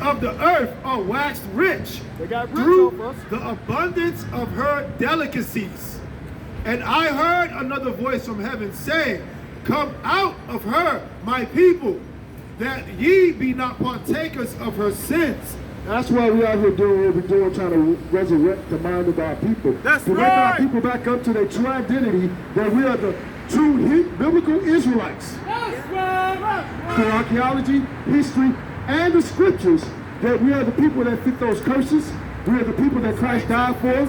of the earth are waxed rich through the abundance of her delicacies. And I heard another voice from heaven saying, Come out of her, my people, that ye be not partakers of her sins. That's why we out here doing what we're doing, trying to resurrect the mind of our people. That's to right. wake our people back up to their true identity, that we are the true biblical Israelites. That's right. Through archaeology, history, and the scriptures, that we are the people that fit those curses. We are the people that Christ died for.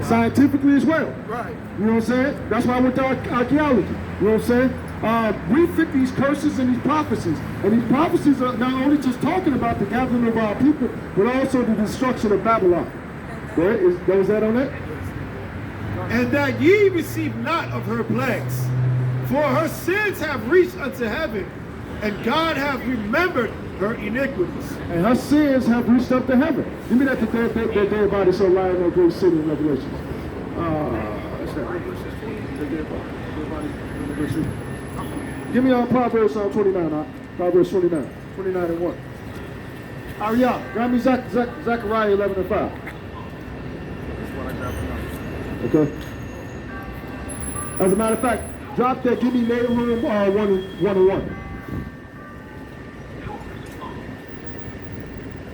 Scientifically as well. Right. You know what I'm saying? That's why I went to archaeology. You know what I'm saying? We fit these curses and these prophecies. And these prophecies are not only just talking about the gathering of our people, but also the destruction of Babylon. Right? Was that on that? And that ye receive not of her plagues. For her sins have reached unto heaven, and God hath remembered her iniquities. And her sins have reached up to heaven. Give me that dead body so lying in a great city in Revelation. Give me Proverbs 29, Proverbs 29 and 1. Ariah, grab me Zechariah 11 and 5. Okay. As a matter of fact, drop that, give me Nahum 1 and 1.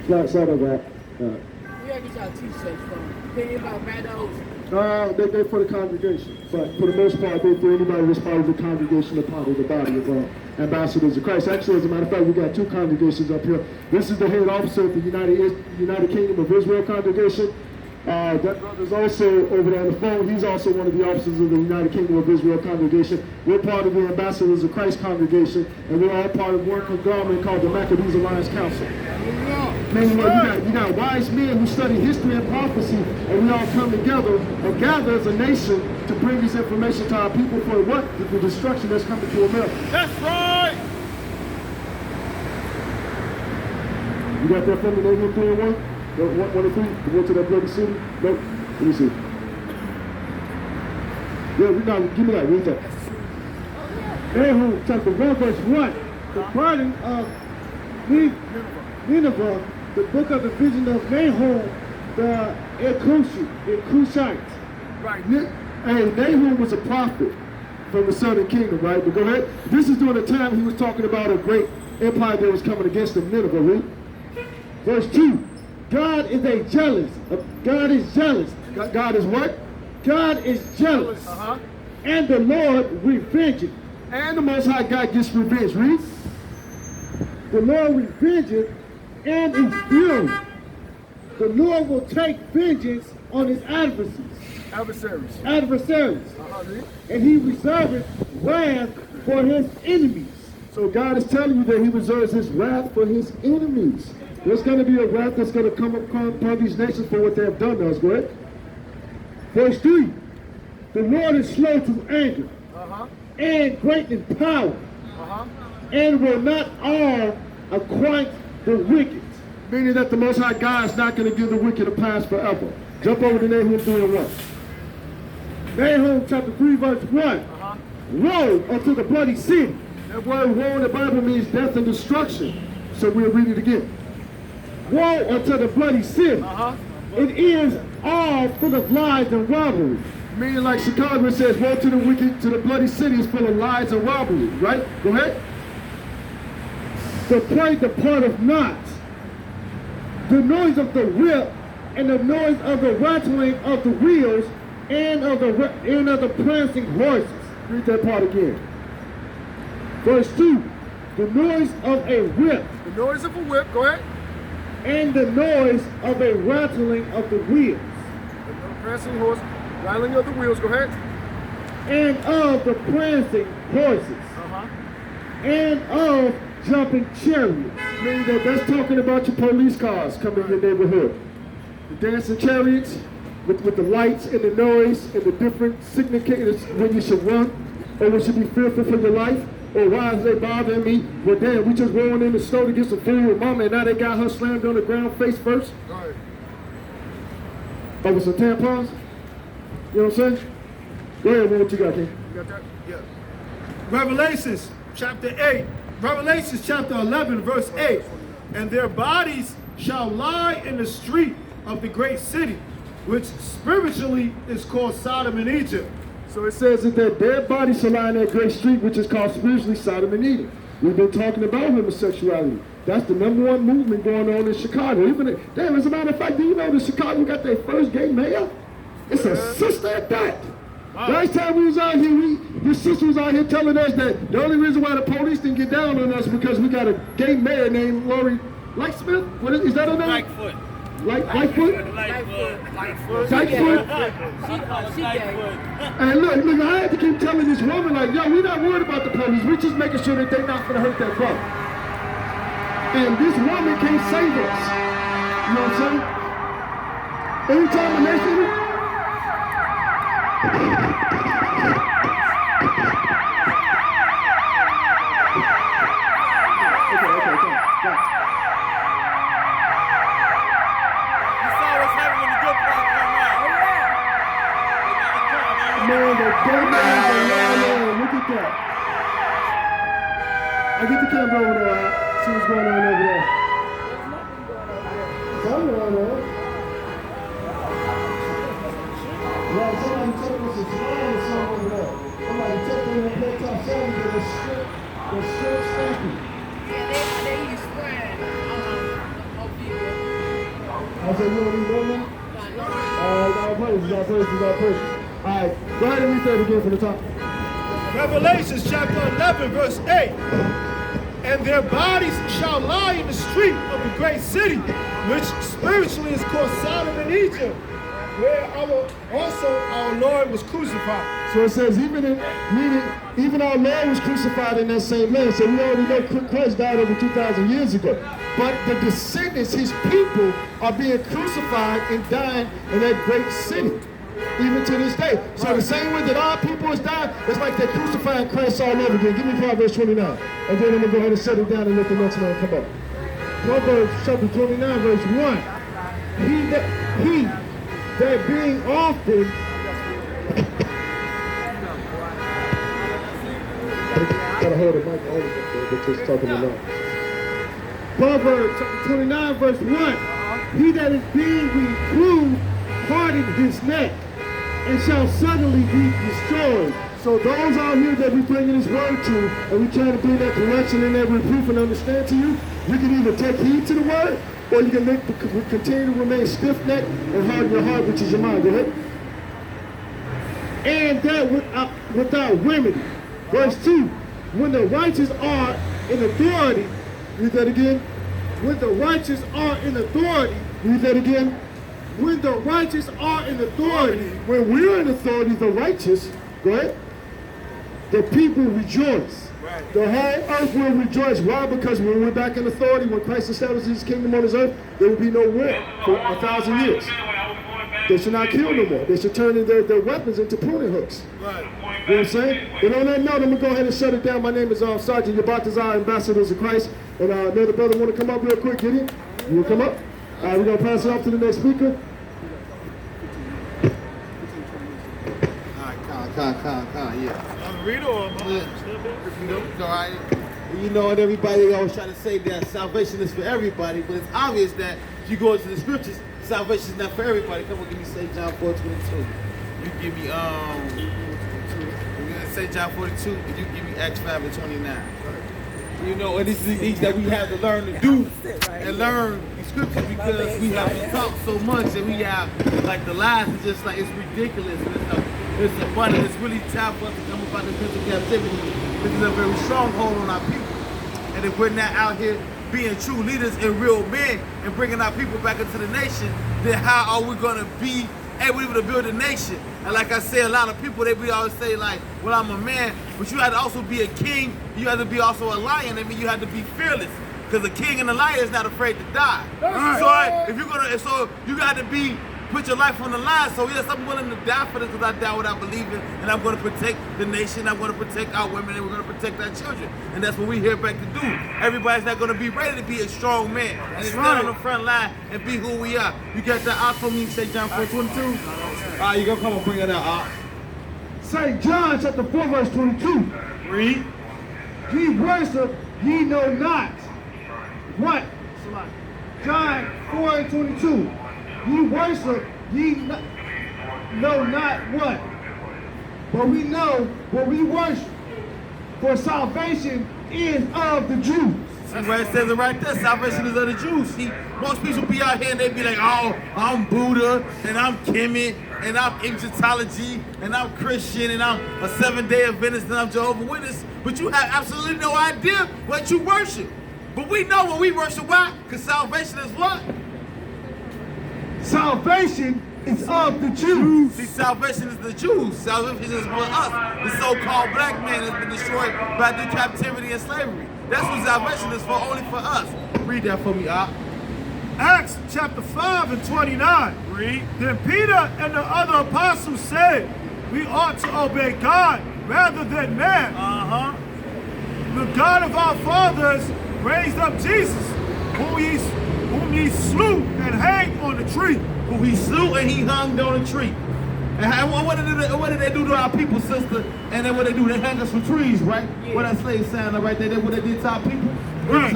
Slide over that. Where get y'all t-shirts from? Thinking about Meadows? They're for the congregation, but for the most part, they're for anybody that's part of the congregation, a part of the body of ambassadors of Christ. Actually, as a matter of fact, we got two congregations up here. This is the head officer of the United Kingdom of Israel congregation. That brother's also over there on the phone. He's also one of the officers of the United Kingdom of Israel congregation. We're part of the Ambassadors of Christ congregation, and we're all part of one conglomerate called the Maccabees Alliance Council. Meaning you got wise men who study history and prophecy, and we all come together and gather as a nation to bring this information to our people for what? The destruction that's coming to America. That's right. You got that from the Nahum 3 and 1? 1 and 3? Go to that bloody city? Nope. Let me see. Yeah, give me that. Read that. Nahum chapter 1 verse 1. The burning of Nineveh, the book of the vision of Nahum, the Cushite. Right. Hey, Nahum was a prophet from the southern kingdom, right? But go ahead. This is during the time he was talking about a great empire that was coming against them, Nineveh, right? Verse 2. God is jealous. God is jealous. God is what? God is jealous. And the Lord revengeth. And the Most High God gets revenge. Read. The Lord revengeth and is fury. The Lord will take vengeance on his adversaries. And he reserveth wrath for his enemies. So God is telling you that he reserves his wrath for his enemies. There's going to be a wrath that's going to come upon these nations for what they have done to us. Go ahead. Verse 3. The Lord is slow to anger and great in power and will not all acquit the wicked. Meaning that the Most High God is not going to give the wicked a pass forever. Jump over to Nahum 3 and 1. Nahum chapter 3 verse 1. Woe unto the bloody city. That word woe in the Bible means death and destruction. So we'll read it again. Woe unto the bloody city. It is all full of lies and robbery. Meaning like Chicago says, woe to the wicked, to the bloody city is full of lies and robbery, right? Go ahead. The prey departeth not. The noise of the whip and the noise of the rattling of the wheels and of the prancing horses. Read that part again. Verse 2. The noise of a whip. The noise of a whip, go ahead. And the noise of a rattling of the wheels. The prancing horse, rattling of the wheels, go ahead. And of the prancing horses. And of jumping chariots. Meaning that's talking about your police cars coming in your neighborhood. The dancing chariots with the lights and the noise and the different signatures when you should run or when you should be fearful for your life. Or why is they bothering me? Well, damn, we just rolling in the store to get some food with mama and now they got her slammed on the ground face first. Right. Over some tampons? You know what I'm saying? Go ahead, what you got, King? You got that? Yeah. Revelations chapter 8. Revelations chapter 11, verse 8. and their bodies shall lie in the street of the great city, which spiritually is called Sodom and Egypt. So it says that their dead bodies shall lie in that great street, which is called spiritually Sodom and Egypt. We've been talking about homosexuality. That's the #1 movement going on in Chicago. Damn, as a matter of fact, do you know that Chicago got their first gay mayor? It's a sister at that. Wow. Last time we was out here, your sister was out here telling us that the only reason why the police didn't get down on us because we got a gay mayor named Lori Lightsmith. What is that her name? Lightfoot. Lightfoot? Lightfoot. Lightfoot? She gay. And look, I had to keep telling this woman, like, yo, we're not worried about the police. We're just making sure that they're not going to hurt that brother. And this woman can't save us. You know what I'm saying? Anytime I mention it, man, the gay man is a lion. Look at that. I get the camera over there. See what's going on over there. Something going on. Right, somebody told us it's wrong or something over there. Somebody took me and they told something that is strip snappy. Yeah, they use spread on people. I said, you don't need no more? All praise. All right, go ahead and read that again from the top. Revelations chapter 11, verse 8. And their bodies shall lie in the street of the great city, which spiritually is called Sodom and Egypt, where our Lord was crucified. So it says, even our Lord was crucified in that same land. So we already know Christ died over 2,000 years ago. But the descendants, his people, are being crucified and dying in that great city, even to this day. So the same way that our people is dying, it's like they're crucifying Christ all over again. Give me Proverbs 29. And then I'm going to go ahead and set it down and let the next man come up. Proverbs chapter 29, verse 1. He that being often gotta hold the mic over there, just talking about. Proverbs chapter 29, verse 1. He that is being reproved hardened his neck and shall suddenly be destroyed. So those out here that we bringing this word to, and we trying to bring that correction and that reproof and understand to you, you can either take heed to the word, or you can continue to remain stiff-necked and harden your heart, which is your mind. Go ahead. And that without remedy. Verse 2, when the righteous are in authority, read that again. When the righteous are in authority, read that again. When the righteous are in authority, when we're in authority, the righteous, go ahead, the people rejoice. Right. The whole earth will rejoice. Why? Because when we're back in authority, when Christ establishes his kingdom on this earth, there will be no war for 1,000 years. They should not kill no more. They should turn their weapons into pruning hooks. Right. You know what I'm saying? And on that note, I'm going to go ahead and shut it down. My name is Sergeant Yahbataza, Ambassadors of Christ. And another brother want to come up real quick, Giedon? You will come up? All right, we're going to pass it off to the next speaker. Yeah. Read on, you know, and everybody always try to say that salvation is for everybody, but it's obvious that if you go into the scriptures, salvation is not for everybody. Come on, give me St. John 4:22. You give me St. John 42, and you give me Acts 5:29. You know, and this is the things that we have to learn to do and learn the scriptures, because we have to talk so much and we have, like, the lies is just like, it's ridiculous. It's abundant. It's really time for us to come about this mental captivity. This is a very strong hold on our people. And if we're not out here being true leaders and real men and bringing our people back into the nation, then how are we going to be able to build a nation? And like I say, a lot of people, they always say, like, well, I'm a man, but you have to also be a king. You have to be also a lion. I mean, you have to be fearless, because a king and a lion is not afraid to die. Right. So if you're gonna, so you got to put your life on the line. So yes, I'm willing to die for this, because I die without believing, and I'm going to protect the nation. I'm going to protect our women, and we're going to protect our children. And that's what we're here back to do. Everybody's not going to be ready to be a strong man and stand on the front line and be who we are. You got that out for me, St. John 4:22? All right, you going to come and bring it out. St. John chapter 4, verse 22. Read. Ye worship, ye know not what John 4:22. Ye worship, ye know not what. But we know what we worship. For salvation is of the Jews. See where it says it right there, salvation is of the Jews. See, most people be out here and they be like, oh, I'm Buddha, and I'm Kemet, and I'm Egyptology, and I'm Christian, and I'm a 7-day Adventist, and I'm Jehovah's Witness. But you have absolutely no idea what you worship. But we know what we worship. Why? Because salvation is what? Salvation is of the Jews. See, salvation is the Jews. Salvation is for us. The so-called black man has been destroyed by the captivity and slavery. That's what salvation is for, only for us. Read that for me, Acts chapter 5 and 29. Read. Then Peter and the other apostles said, we ought to obey God rather than man. The God of our fathers raised up Jesus, whom he slew and hanged on the tree. Who he slew and he hung on a tree. And what did they do to our people, sister? And then what they do? They hang us from trees, right? Yeah. What that slave sign right there, what they did to our people? Right.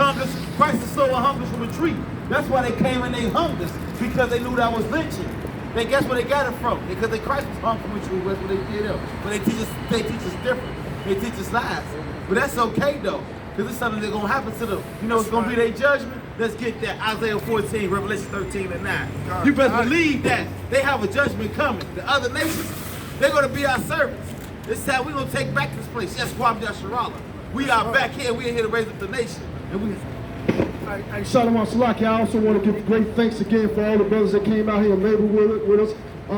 Christ is so hung us from a tree. That's why they came and they hung us, because they knew that was lynching. They guess where they got it from? Because Christ was hung from a tree. That's what they did. But they teach us different. They teach us lies. But that's okay though, because it's something that's gonna happen to them. You know, it's gonna be their judgment. Let's get that. Isaiah 14, Revelation 13 and 9. You better believe that they have a judgment coming. The other nations, they're gonna be our servants. This time we're gonna take back this place. Yes, Kwame Yasharala. We are back here. We're here to raise up the nation. And we. Hey, Shalom Salaki, I also want to give great thanks again for all the brothers that came out here and labored with us.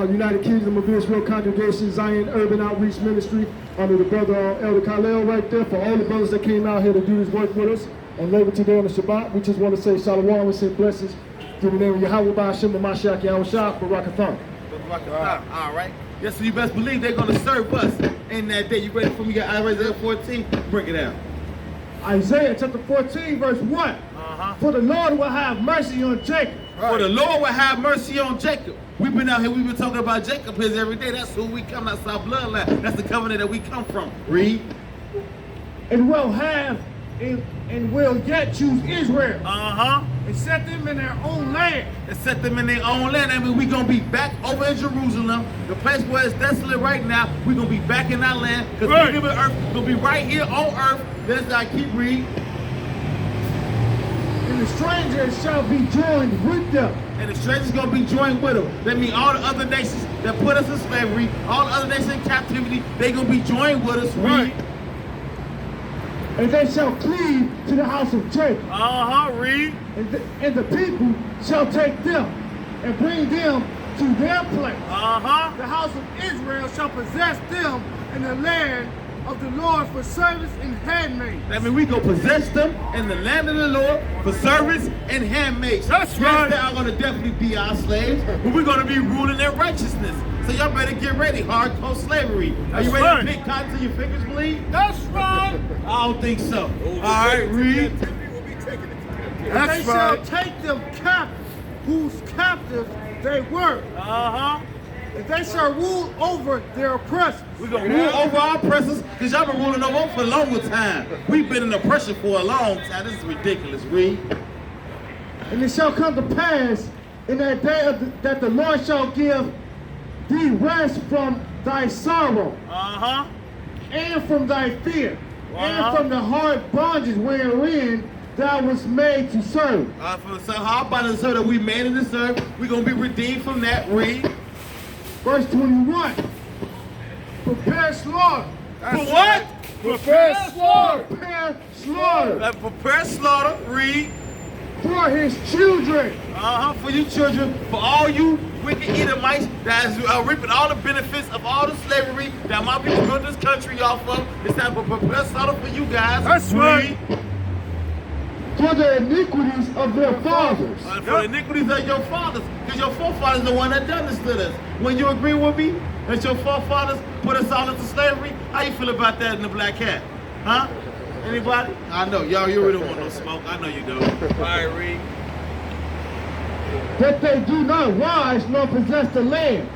United Kingdom of Israel Congregation, Zion Urban Outreach Ministry, under the brother Elder Khalil right there, for all the brothers that came out here to do this work with us and labor today on the Shabbat. We just want to say Shalom and say blessings through the name of Yahweh Ba'ashem Mashiach Yahushua Barakathon. All right. Yes, so you best believe they're going to serve us in that day. You ready for me? You got Isaiah 14? Bring it out. Isaiah chapter 14, verse 1. For the Lord will have mercy on Jacob. Right. For the Lord will have mercy on Jacob. We've been out here, we've been talking about Jacob here every day. That's who we come, that's our bloodline. That's the covenant that we come from. Read. And will have, and will yet choose Israel. And set them in their own land. And set them in their own land. I mean, we're going to be back over in Jerusalem, the place where it's desolate right now. We're going to be back in our land. Because we're going to be right here on earth. Let's keep reading. And the strangers shall be joined with them. And the strangers going to be joined with them. That means all the other nations that put us in slavery, all the other nations in captivity, they're going to be joined with us. Read. And they shall cleave to the house of Jacob. Read. And the people shall take them and bring them to their place. The house of Israel shall possess them in the land of the Lord for service and handmaids. That means we go possess them in the land of the Lord for service and handmaids. That's right. They are going to definitely be our slaves, but we're going to be ruling in righteousness. So y'all better get ready. Hardcore slavery. Are you ready to pick cotton till your fingers bleed? That's right. I don't think so. All right, read. And they shall take them captive, whose captives they were. And they shall rule over their oppressors. We're going to rule over our oppressors because y'all been ruling over them for a longer time. We've been in oppression for a long time. This is ridiculous. Read. And it shall come to pass in that day that the Lord shall give thee rest from thy sorrow, and from thy fear, and from the hard bondage wherein thou was made to serve. So how about it, so that we made it to serve? We're going to be redeemed from that. Read. Verse 21. Prepare slaughter. For what? Prepare slaughter. Prepare slaughter. Prepare slaughter. Read. For his children. For you children, for all you wicked Edomites that is reaping all the benefits of all the slavery that my people built this country off of. It's time to prepare slaughter for you guys. That's right. For the iniquities of their fathers. For the iniquities of your fathers. Because your forefathers the one that done this to us. When you agree with me that your forefathers put us all into slavery, how you feel about that in the black cat? Huh? Anybody? I know. Y'all, you really don't want no smoke. I know you do. All right, read. That they do not rise nor possess the land,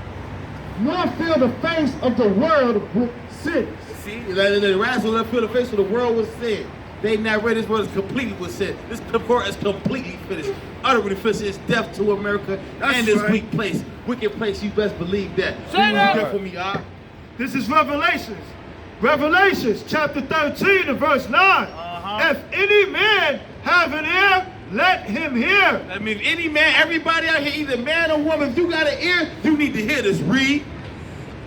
nor fill the face of the world with sin. See, the rascals that fill the face of the world with sin. They narrate this word is completely was said. This report is completely finished. Utterly finished. It's death to America and this weak place. Wicked place, you best believe that. Say that. Good for me, This is Revelations. Revelations chapter 13 and verse 9. If any man have an ear, let him hear. I mean, if any man, everybody out here, either man or woman, if you got an ear, you need to hear this. Read.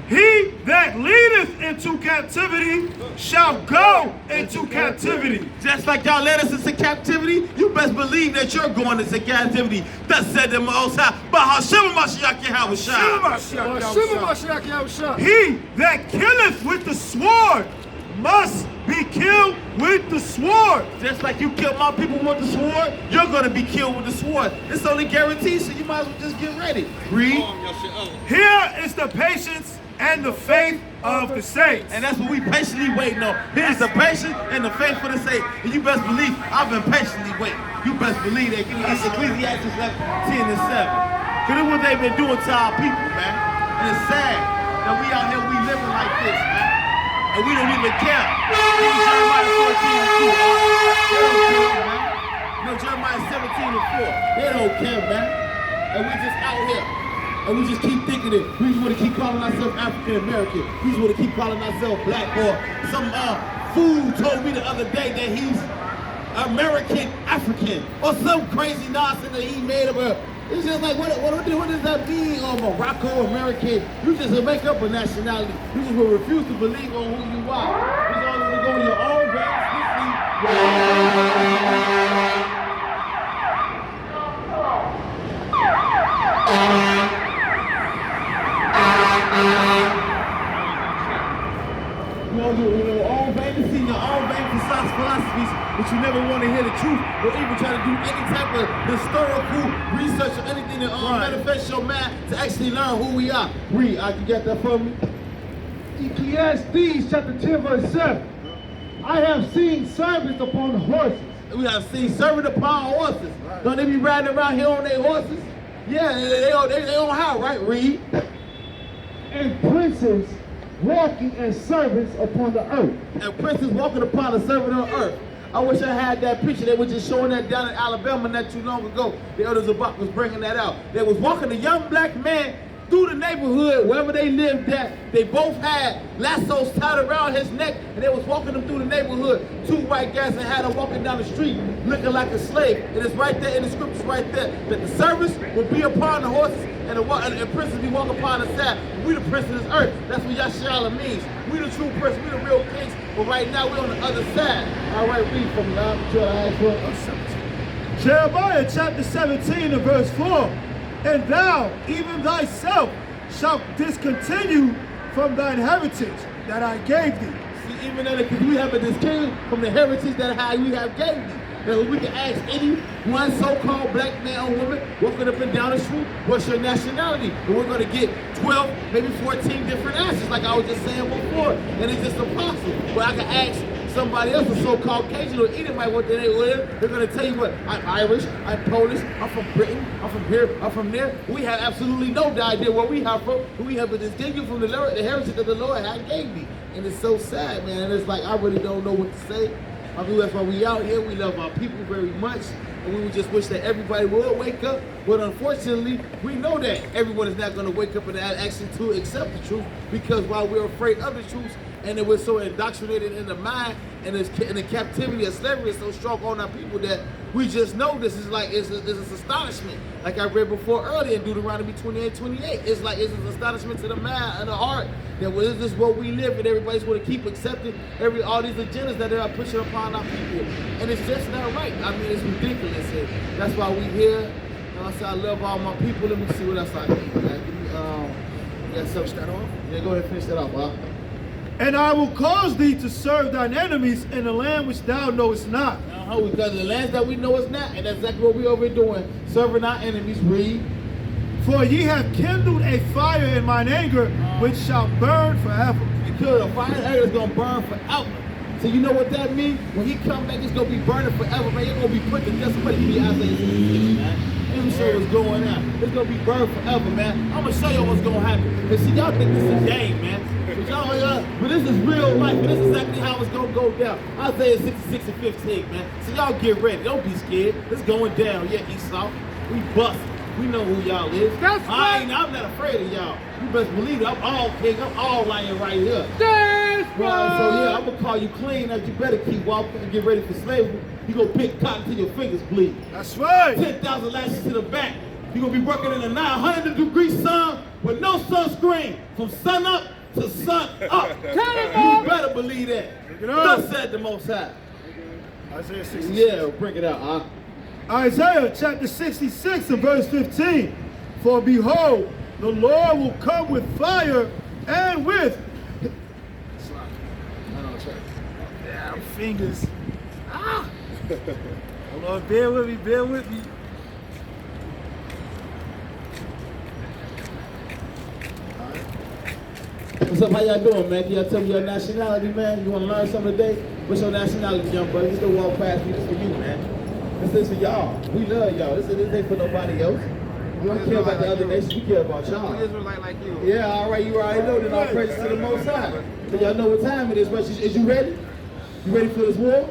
He that leadeth into captivity shall go into captivity. Just like y'all led us into captivity, you best believe that you're going into captivity. Thus said the Most High. Bahashem Mashiach Yahushua. He that killeth with the sword must be killed with the sword. Just like you killed my people with the sword, you're going to be killed with the sword. It's only guaranteed, so you might as well just get ready. Read. Here is the patience and the faith of the saints. And that's what we patiently waiting on. Here's the patience and the faith for the saints. And you best believe I've been patiently waiting. You best believe that. It's Ecclesiastes 10 and 7. Because it's what they've been doing to our people, man. And it's sad that we out here, we living like this, man. And we don't even care. Even Jeremiah 14 and 2. They don't care, man. No, Jeremiah 17 and 4. They don't care, man. And we just out here. And we just keep thinking it. We just want to keep calling ourselves African American. We just want to keep calling ourselves black. Or some fool told me the other day that he's American African. Or some crazy nonsense that he made of a. It's just like, what does that mean? Morocco American. You just make up a nationality. You just will refuse to believe on who you are. You just want to go in your own your own fantasy, your own precise philosophies, but you never want to hear the truth or even try to do any type of historical research or anything to manifest your mind to actually learn who we are. Read, you got that for me? Ecclesiastes chapter 10 verse 7. I have seen servants upon horses. We have seen servants upon horses. Don't they be riding around here on their horses? Yeah, they on how, right? Read. And princes walking as servants upon the earth. And princes walking upon a servant on earth. I wish I had that picture. They were just showing that down in Alabama not too long ago. The elders of Bach was bringing that out. They was walking a young black man through the neighborhood, wherever they lived at. They both had lassos tied around his neck, and they was walking them through the neighborhood. Two white guys and had him walking down the street looking like a slave. And it's right there in the scriptures right there that the servants would be upon the horses and the princes be walking upon the side. We the prince of this earth. That's what Yashala means. We the true prince. We the real kings. But right now we're on the other side. All right, read from Jeremiah chapter 17 and verse 4. And thou, even thyself, shalt discontinue from thine heritage that I gave thee. See, even then, because we have a discontinue from the heritage that we have gave thee. Now, we can ask any one so-called black man or woman walking up and down the street, what's your nationality? And we're going to get 12, maybe 14 different answers, like I was just saying before. And it's just impossible. But I can ask somebody else, a so-called Cajun or anybody what they live, they're going to tell you what, I'm Irish, I'm Polish, I'm from Britain, I'm from here, I'm from there. We have absolutely no idea where we have from. We have a distinction from the heritage that the Lord had gave me. And it's so sad, man. And it's like, I really don't know what to say. I mean, that's why we out here. We love our people very much. And we would just wish that everybody would wake up. But unfortunately, we know that everyone is not going to wake up and actually to accept the truth, because while we're afraid of the truth, and it was so indoctrinated in the mind, and in the captivity of slavery is so strong on our people that we just know this is like, it's astonishment. Like I read before earlier in Deuteronomy 28:28. It's like, it's an astonishment to the mind and the heart that this is what we live, and everybody's going to keep accepting all these agendas that they are pushing upon our people. And it's just not right. I mean, it's ridiculous. And that's why we here. I say I love all my people. Let me see what else I need. You got something that off? Yeah, go ahead and finish that off, Bob. And I will cause thee to serve thine enemies in a land which thou knowest not. Because the lands that we know is not, and that's exactly what we over doing, serving our enemies. Read. For ye have kindled a fire in mine anger, which shall burn forever. Because a fire in anger is going to burn forever. So you know what that means? When he come back, it's going to be burning forever, man. You're going to be put to death. Somebody give me Isaiah 66, man. Let me show what's going on. It's gonna be burned forever, man. I'm gonna show y'all what's gonna happen. And see, y'all think this is a game, man. But this is real life. But this is exactly how it's gonna go down. Isaiah 66 and 15, man. So y'all get ready. Don't be scared. It's going down. Yeah, Esau. We bust. We know who y'all is. I'm not afraid of y'all. You best believe it. I'm all king. I'm all lion right here. That's Right. So yeah, I'm gonna call you clean. That you better keep walking and get ready for slavery. You gonna pick cotton till your fingers bleed. That's right. 10,000 lashes to the back. You gonna be working in a 900-degree sun with no sunscreen from sun up to sun up. You better believe that. Thus said the Most High. Isaiah 66. Yeah, bring it out. Isaiah chapter 66 and verse 15. For behold, the Lord will come with fire and with damn fingers. Ah! Oh Lord, bear with me, bear with me. What's up? How y'all doing, man? Can y'all tell me your nationality, man? You want to learn something today? What's your nationality, young brother? Just don't walk past me. This for you, man. This is for y'all. We love y'all. This ain't for nobody else. We don't care about the other nations. We care about y'all. Israelite like you. Yeah, all right. You already know that all praises to the Most High. So y'all know what time it is. Right? Is you ready? You ready for this war?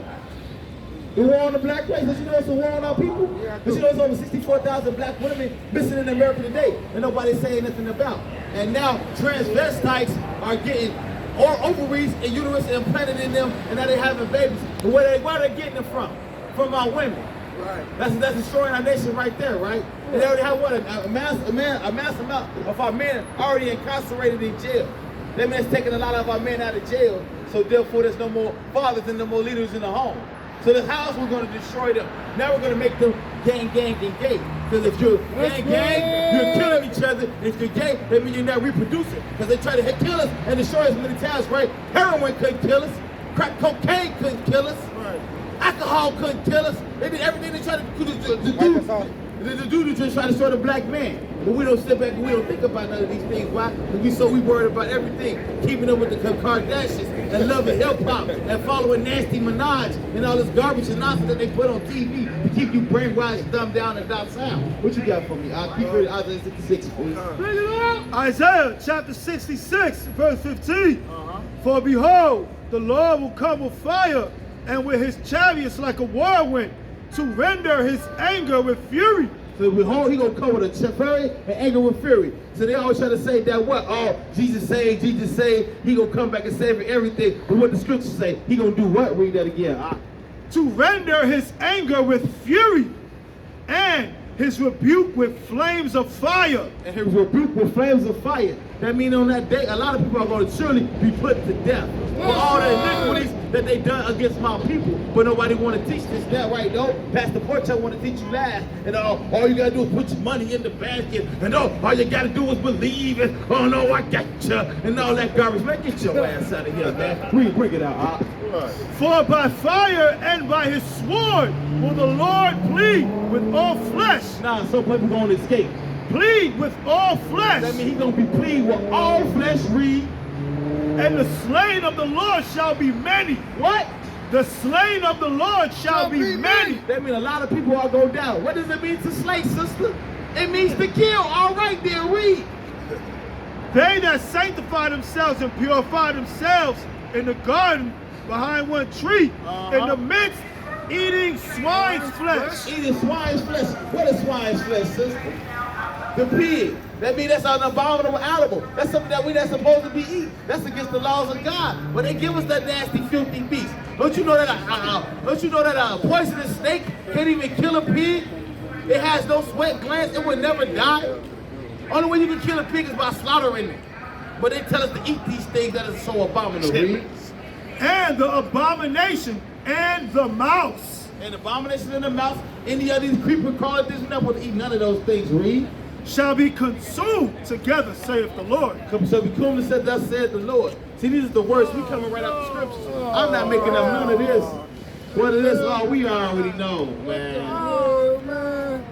The war on the black race. Did you know it's a war on our people? Did you know it's over 64,000 black women missing in America today and nobody's saying nothing about? And now transvestites are getting ovaries and uterus implanted in them, and now they're having babies. But where are they getting them from? From our women. Right. That's destroying our nation right there, right? And they already have what? A mass amount of our men already incarcerated in jail. That means taking a lot of our men out of jail, so therefore there's no more fathers and no more leaders in the home. So the house, we're going to destroy them. Now we're going to make them gang, and gay. Because if you're gang, you're killing each other. If you're gay, that means you're not reproducing. Because they try to kill us and destroy us many times, right? Heroin couldn't kill us. Crack cocaine couldn't kill us. Right. Alcohol couldn't kill us. They did everything they tried to do to just try to destroy the black man. But we don't sit back and we don't think about none of these things. Why? Because we worried about everything. Keeping up with the Kardashians and loving hip-hop and following Nasty Minaj and all this garbage and nonsense that they put on TV to keep you brainwashed, dumbed down, and docile. What you got for me? I'll keep reading Isaiah 66, please. Isaiah chapter 66, verse 15. For behold, the Lord will come with fire and with his chariots like a whirlwind to render his anger with fury. So behold, he gonna come with a fury and anger with fury. So they always try to say that what? Oh, Jesus saved, he gonna come back and save everything. But what the scriptures say, he gonna do what? Read that again. To render his anger with fury and his rebuke with flames of fire. And his rebuke with flames of fire. That means on that day, a lot of people are going to surely be put to death for all the iniquities that they done against my people. But nobody want to teach this that right, though. Pastor Porch, I want to teach you last. And all you got to do is put your money in the basket. And all you got to do is believe. And oh no, I got you. And all that garbage. Man, get your ass out of here, man. Bring it out. For by fire and by his sword will the Lord plead with all flesh. Nah, some people going to escape. Plead with all flesh. That means he's going to be plead with all flesh, read. And the slain of the Lord shall be many. What? The slain of the Lord shall be many. That means a lot of people are going down. What does it mean to slay, sister? It means to kill. All right, then, read. They that sanctify themselves and purify themselves in the garden behind one tree, in the midst, eating swine's flesh. Eating swine's flesh. What is swine's flesh, sister? The pig. That means that's an abominable animal. That's something that we're not supposed to be eating. That's against the laws of God. But they give us that nasty, filthy beast. Don't you know that a poisonous snake can't even kill a pig? It has no sweat glands. It will never die. Only way you can kill a pig is by slaughtering it. But they tell us to eat these things that is so abominable. And the abomination and the mouse. And the abomination and the mouse. Any of these creeper crawlers, we're not supposed to eat none of those things, read. Shall be consumed together, saith the Lord. Shall be consumed and said, thus saith the Lord. See, these are the words we coming right out the scriptures. I'm not making up none of this. What it is, we already know, man. Oh, man.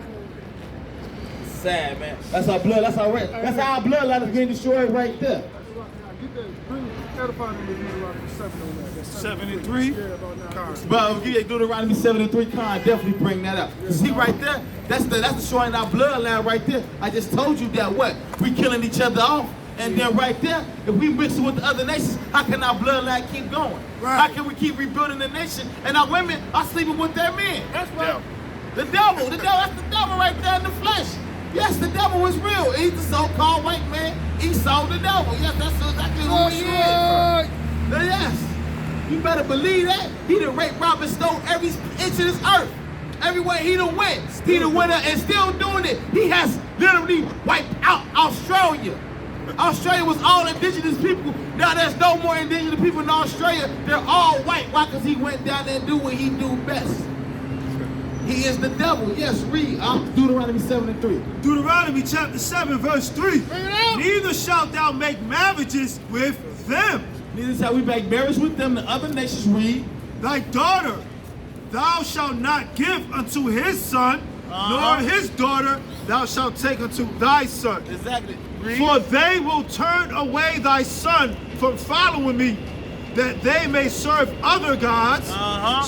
Sad, man. That's our blood. That's our bloodline is getting destroyed right there. Bring edifying in the Deuteronomy 7 on that. That's 7 and 3? Yeah, about 9. But yeah, Deuteronomy 7 and 3, definitely bring that up. See right there, that's the showing our bloodline right there. I just told you that what? We killing each other off. And then right there, if we mix it with the other nations, how can our bloodline keep going? Right. How can we keep rebuilding the nation? And our women are sleeping with their men. That's right. The devil, that's the devil right there in the flesh. Yes, the devil is real. He's the so-called white man. Esau the devil. Yes, that's exactly who he is. Yes. You better believe that. He done raped, robbed, and stole every inch of this earth. Everywhere he done went. He done went and still doing it. He has literally wiped out Australia. Australia was all indigenous people. Now there's no more indigenous people in Australia. They're all white. Why? Because he went down there and do what he do best. He is the devil. Yes, read Deuteronomy 7 and 3. Deuteronomy chapter 7, verse 3. Neither shalt thou make marriages with them. Neither shall we make marriage with them. The other nations read. Thy daughter thou shalt not give unto his son, nor his daughter thou shalt take unto thy son. Exactly. Read. For they will turn away thy son from following me, that they may serve other gods.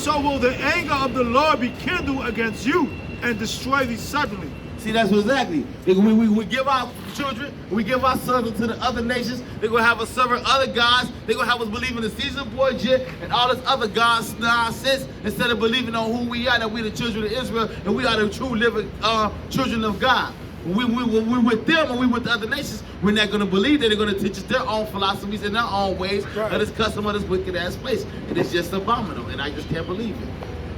So will the anger of the Lord be kindled against you and destroy thee suddenly. See, that's what exactly. We give our children, we give our sons to the other nations. They're going to have us serving other gods. They're going to have us believing the season boy Jit and all this other gods nonsense instead of believing on who we are, that we're the children of Israel and we are the true living children of God. We're with them and we with the other nations. We're not going to believe that they're going to teach us their own philosophies and their own ways of this custom of this wicked ass place. And it's just abominable, and I just can't believe it.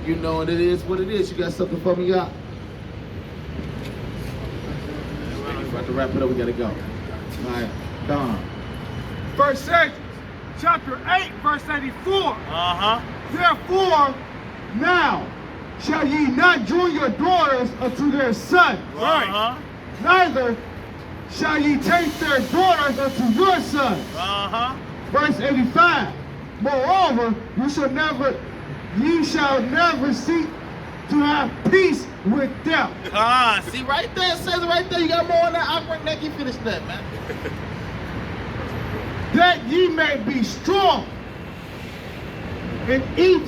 You know, and it is what it is. You got something for me, y'all? About to wrap it up, we got to go. All right, Don. First Saints, chapter 8, verse 84. Therefore, now shall ye not join your daughters unto their sons. Neither shall ye take their daughters unto your sons. Verse 85. Moreover, ye shall never seek to have peace with them. See right there, it says it right there. You got more on that. I'll bring that. You finish that, man. That ye may be strong and eat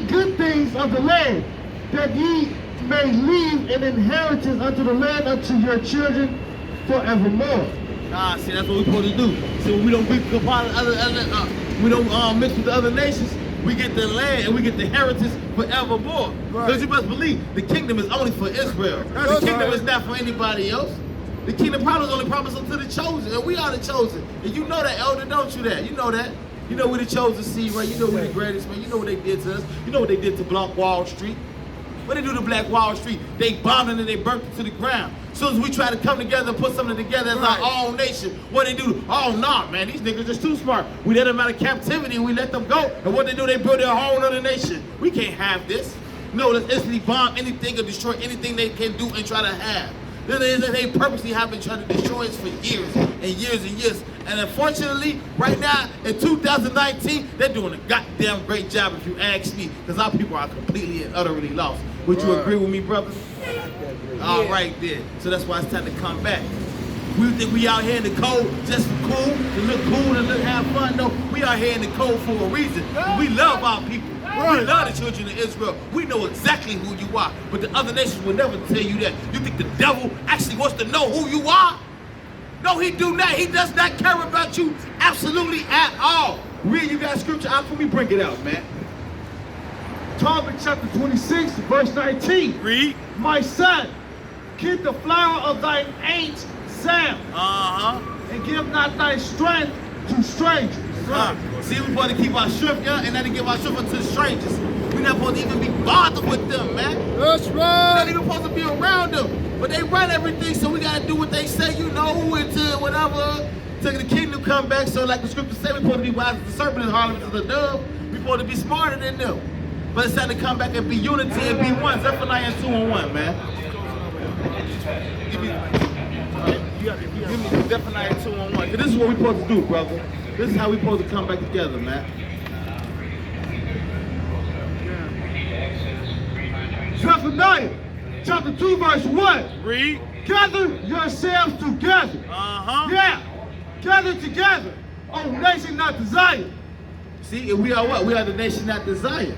good things of the land, that ye may leave an inheritance unto the land unto your children forevermore. See, that's what we're supposed to do. So we don't mix with the other nations. We get the land and we get the heritage forevermore. Because you must believe the kingdom is only for Israel. The kingdom is not for anybody else. The kingdom probably is only promised unto the chosen, and we are the chosen. And you know that, elder, don't you? That you know that. You know we're the chosen seed, right? You know we're the greatest, man. You know what they did to us. You know what they did to Black Wall Street. What they do to Black Wall Street? They bombed it and they burnt it to the ground. As soon as we try to come together and put something together as our own nation, what they do? Oh, nah, man, these niggas just too smart. We let them out of captivity and we let them go. And what they do? They build their whole other nation. We can't have this. No, let's instantly bomb anything or destroy anything they can do and try to have. They purposely have been trying to destroy us for years and years and years. And unfortunately, right now, in 2019, they're doing a goddamn great job if you ask me, because our people are completely and utterly lost. Would you agree with me, brother? All right, then. So that's why it's time to come back. We think we out here in the cold just for cool, to look cool and have fun. No, we out here in the cold for a reason. We love our people. We love the children of Israel. We know exactly who you are, but the other nations will never tell you that. You think the devil actually wants to know who you are? No, he do not. He does not care about you absolutely at all. Read, you got scripture out for me? Bring it out, man. Tobit chapter 26, verse 19. Read. My son, keep the flower of thine age sound, and give not thy strength to strangers. See, we're supposed to keep our strength, and not to give our strength to strangers. We're not supposed to even be bothered with them, man. That's right. We're not even supposed to be around them. But they run everything, so we got to do what they say, you know, until whatever, till the kingdom come back. So like the scripture say, we're supposed to be wise as the serpent and harmless as the dove. We're supposed to be smarter than them. But it's time to come back and be unity and be one. Zephaniah 2:1, man. Give me Zephaniah 2:1. This is what we're supposed to do, brother. This is how we're supposed to come back together, man. Zephaniah chapter 2, verse 1. Read. Gather yourselves together. Yeah. gathered together. Oh, nation not desired. See, and we are what? We are the nation not desired.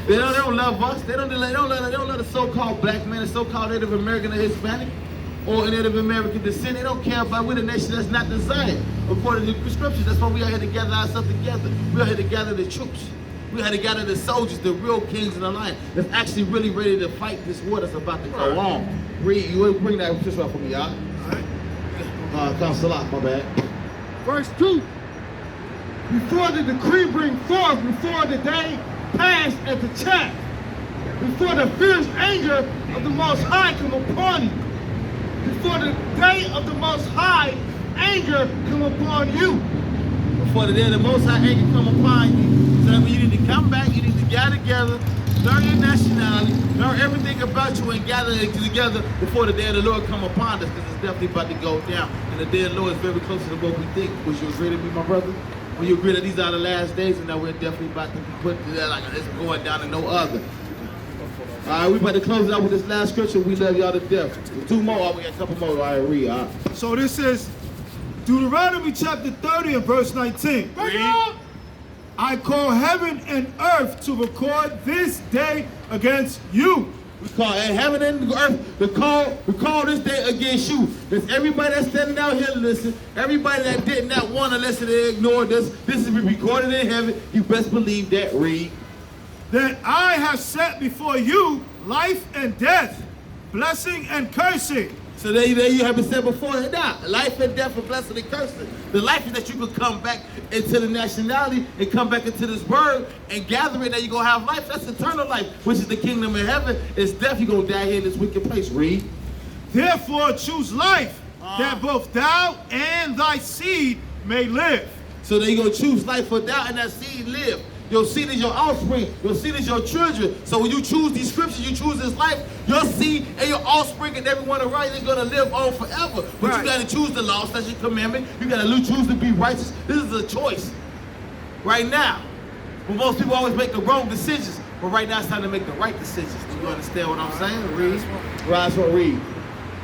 They don't love us. They don't love the so-called black man, the so-called Native American or Hispanic, or Native American descent. They don't care about. We're the nation that's not desired. According to the scriptures, that's why we are here to gather ourselves together. We are here to gather the troops. We are here to gather the soldiers, the real kings of the land, that's actually really ready to fight this war that's about to go on. Read, you bring that scripture up for me, y'all. Salah, my bad. Verse 2. Before the decree bring forth, before the day pass at the check, before the fierce anger of the Most High come upon you, before the day of the Most High anger come upon you. Before the day of the Most High anger come upon you. So that means you need to come back, you need to gather together, learn your nationality, learn everything about you and gather it together before the day of the Lord come upon us, because it's definitely about to go down. And the day of the Lord is very close to what we think. Would you agree to me, my brother? Will you agree that these are the last days and that we're definitely about to be put to that like it's going down to no other? All right, we about to close it out with this last scripture. We love y'all to death. Two more, we got a couple more. All right, read. All right. So this is Deuteronomy chapter 30 and verse 19. Read. I call heaven and earth to record this day against you. We call heaven and earth we call this day against you. There's everybody that's standing out here to listen. Everybody that did not want to listen, they ignored this. This is recorded in heaven. You best believe that. Read. That I have set before you life and death, blessing and cursing. So there you have it said before it now. Life and death and blessing and cursing. The life is that you could come back into the nationality and come back into this word and gather it, that you're going to have life. That's eternal life, which is the kingdom of heaven. It's death. You're going to die here in this wicked place. Read. Therefore choose life, that both thou and thy seed may live. So then you're going to choose life for thou and that seed live. Your seed is your offspring. Your seed is your children. So when you choose these scriptures, you choose this life, your seed and your offspring and everyone around you is going to live on forever. But you got to choose the law, that's your commandment. You got to choose to be righteous. This is a choice right now. But most people always make the wrong decisions. But right now it's time to make the right decisions. Do you understand what I'm saying? Read. Rise or read.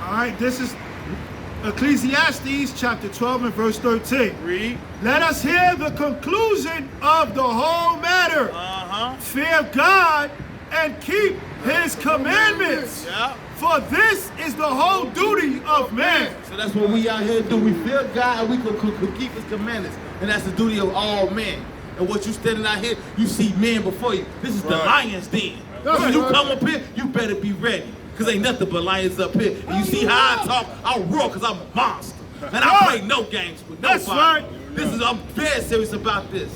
All right, this is Ecclesiastes chapter 12 and verse 13. Read. Let us hear the conclusion of the whole matter. Fear God and keep his commandments. Yeah. For this is the whole duty of man. So that's what we out here do. We fear God and we can keep his commandments. And that's the duty of all men. And what you standing out here, you see men before you. This is the lion's den. When you come up here, you better be ready. Because ain't nothing but lions up here. And you see how I talk, I roar because I'm a monster. And I play no games with nobody. That's right. I'm very serious about this.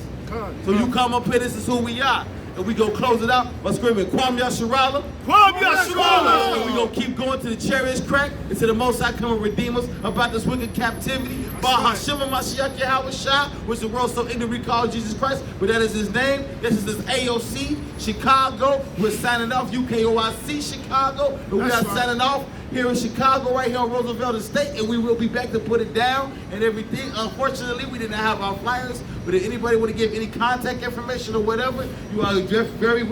So you come up here, this is who we are. And we gonna close it out by screaming, Kwam Yasharala. Kwam Yasharala. And we gonna keep going to the chariots crack until the Most High come and redeem us about this wicked captivity. By Hashem Mashiach Yahweh Shah, which the world so ignorantly called Jesus Christ, but that is his name. This is his AOC, Chicago. We're signing off, UKOIC, Chicago. And we are signing off here in Chicago, right here on Roosevelt Estate, and we will be back to put it down and everything. Unfortunately, we didn't have our flyers, but if anybody want to give any contact information or whatever, you are just very welcome.